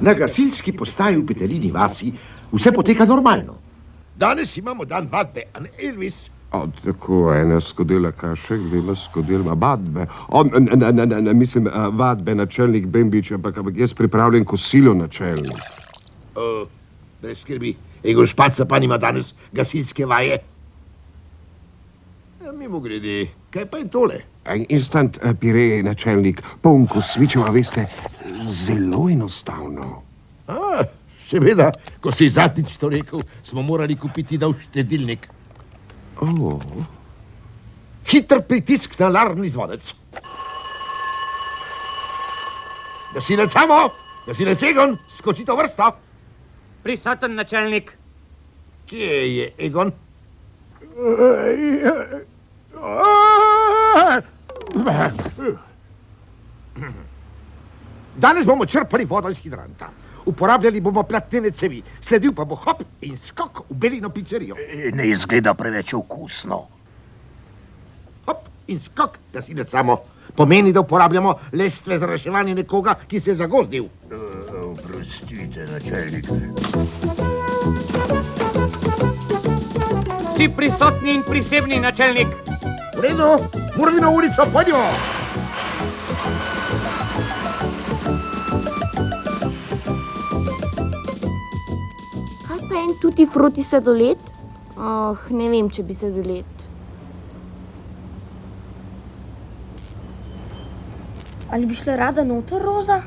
Na gasilski postaji v Petelini vasi vse poteka normalno. Danes imamo dan vadbe, a ne Elvis? Tako, ena skodela kaše, dvema skodelma vadbe. Mislim, vadbe, načelnik Bembič, ampak jaz pripravljam kosilo, načelnik. Brez skrbi, Egon Špaca pa nima danes gasilske vaje. Mimo grede, kaj pa je tole? Instant pire, načelnik, poln kosmičeva, veste, zelo enostavno. Seveda, ko si zadnjič to rekel, smo morali kupiti nov štedilnik. Hiter pritisk na alarmni zvonec. Gasilec Samo, gasilec Egon, skočite v vrsto. Prisoten, načelnik. Kje je Egon? Danes bomo črpali vodo iz hidranta. Uporabljali bomo platnene cevi, sledil pa bo hop in skok v Belino pizzerijo. Ne izgleda preveč okusno. Hop in skok, gasilec Samo. Pomeni, da uporabljamo lestve za reševanje nekoga, ki se je zagozdil. Oprostite, načelnik. Vsi prisotni in prisebni, načelnik. V redu, Murvino ulico, pojdimo. Kaj pa en tutti frutti sladoled? Ne vem, če bi sladoled. Ali bi šla rada noter, Roza?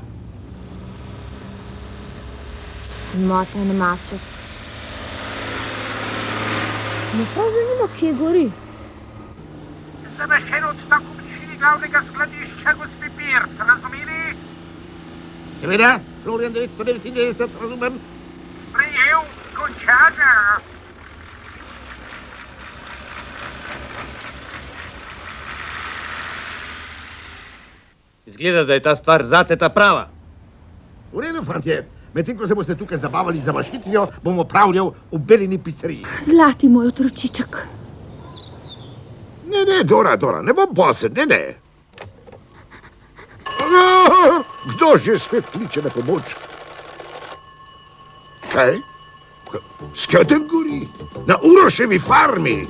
Smotan maček. Me prav zanima, kje gori. Zamešen odtok v bližini glavnega skladišča, gospi Pirt, razumeli? Seveda, Florian 999, razumem. Sprejel, končana. Izgleda, da je ta stvar zate ta prava. V redu, fantje. Medtem, ko se boste tukaj zabavali za mašitvijo, bom opravljal v Belini pizzeriji. Zlati moj otročiček. Ne, Dora, ne bom bosen, ne. Kdo že spet kliče na pomoč? Kaj? Skedenj gori? Na Uroševi farmi?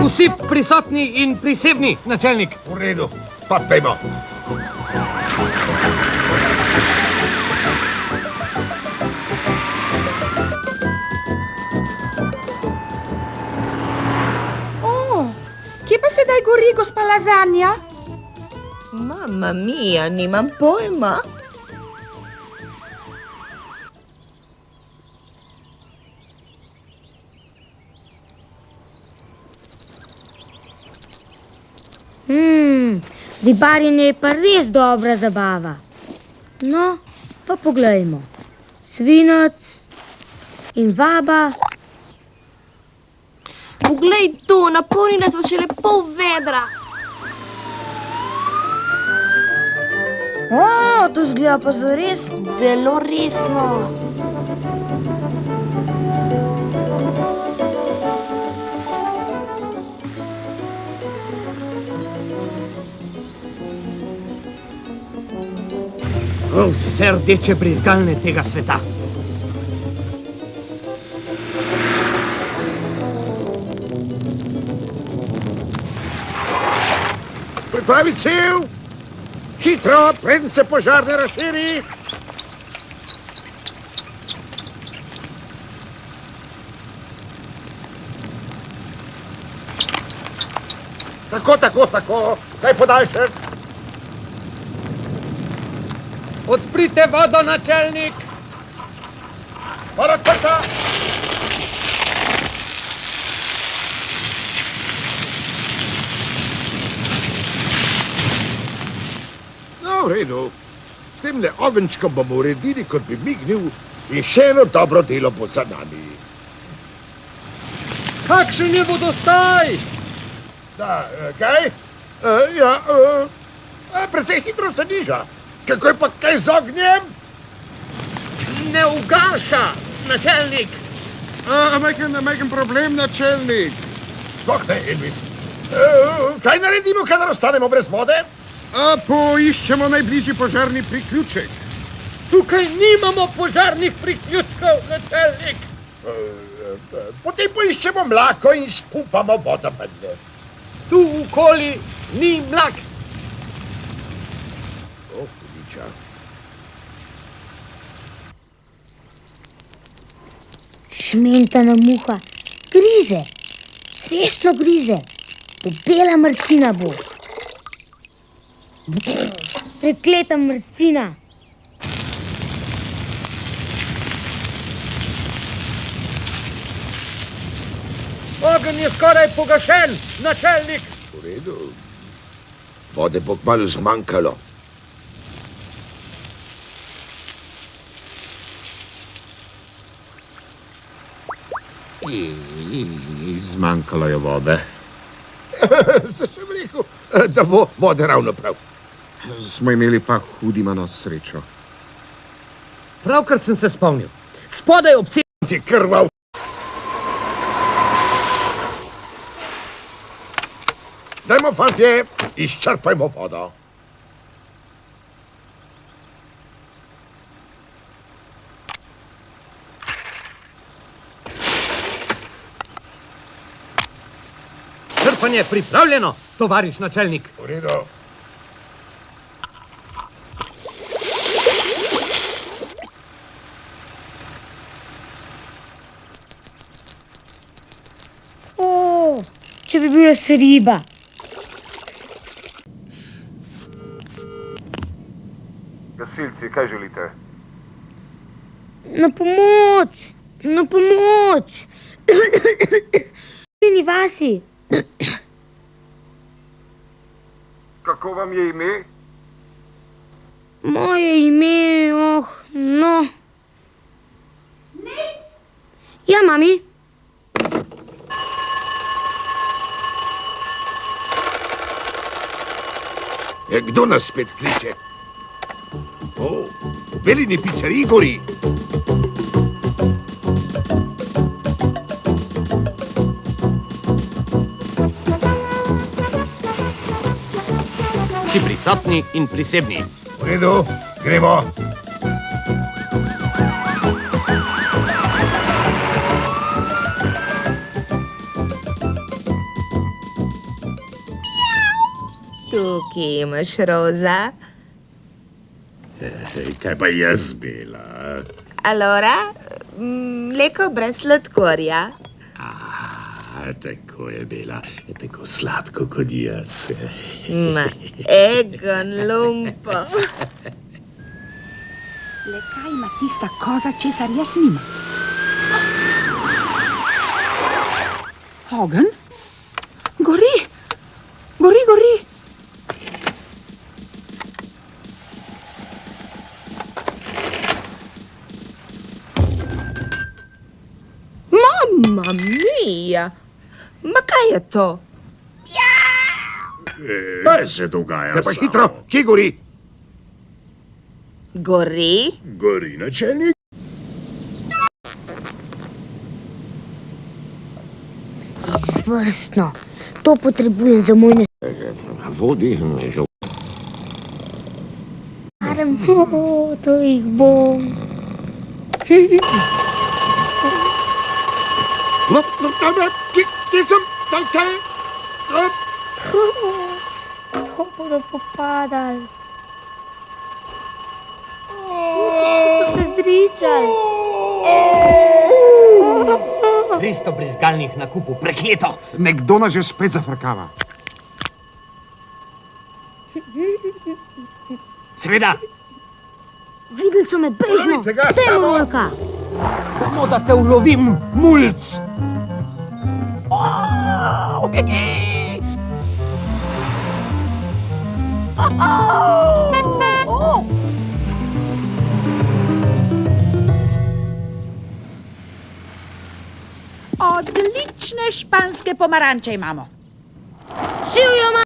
Vsi prisotni in prisebni, načelnik. V redu, pa pejmo. Kje pa sedaj gori, gospa Lazanja? Mamma mia, nimam pojma. Ribarjenje je pa res dobra zabava. No, pa poglejmo. Svinec in vaba. Poglej tu, napolnila sva šele pol vedra. To zgleda pa zares zelo resno. Vse rdeče brizgalne tega sveta. Pripravi cev! Hitro, preden se požar ne razširi! Tako. Daj podaljšek. Odprite vodo, načelnik! Voda odprta! No, v redu. S temle ogenčkom bomo uredili, kot bi mignil, in še eno dobro delo bo za nami. Kakšen je vodostaj? Kaj? Precej hitro se niža. Kako je pa kaj z ognjem? Ne ugaša, načelnik. Majhen problem, načelnik. Sploh ne, Elvis. Kaj naredimo, kadar ostanemo brez vode? Poiščemo najbližji požarni priključek. Tukaj nimamo požarnih priključkov, načelnik. Potem poiščemo mlako in spumpamo vodo ven. Tu okoli ni mlak. Hudiča. Šmentana muha, grize, resno grize, debela mrcina bo. Prekleta mrcina. Ogenj je skoraj pogašen, načelnik. V redu. Vode bo kmalu zmanjkalo. Zmanjkalo je vode. Sem rekel, da bo vode ravno prav. Smo imeli pa hudimano srečo. Pravkar sem se spomnil. Spodaj ob Ti krvav. Dajmo, fantje, izčrpajmo vodo. črpanje pripravljeno, tovariš načelnik. V redu. Če bi bila riba. Gasilci, kaj želite? Na pomoč! Na pomoč! Ni vasi. Kako vam je ime? Moje ime, no. Ja, mami. Kdo nas spet kliče? O, v Belini pizzeriji gori. Vsi prisotni in prisebni. V redu, gremo. Tukaj imaš roza. Kaj pa jaz bila? Allora, mleko brez sladkorja. Tako je bila, tako sladko kot jaz. Ma, Egon lumpo. Le kaj ima tista koza, česar jaz nimam? Ogenj? Gori! Gori, gori! Mamma mia! Ma kaj je to? Kaj se dogaja? Zdaj pa Samo? hitro, kje gori? Gori? Gori načelnik? Izvrstno. To potrebujem za moj Vodi, žal. nesparem. To jih bom. Kje sem? Kaj? Ko bodo popadali. So se zričali. 300 brizgalnih na kupu, prekleto! Nekdo nas že spet zafrkava. Seveda, Videli so me bežno. Ulovite ga, Dajmo, samo. Volka. samo da te ulovim, mulc! Odlične španske pomaranče imamo.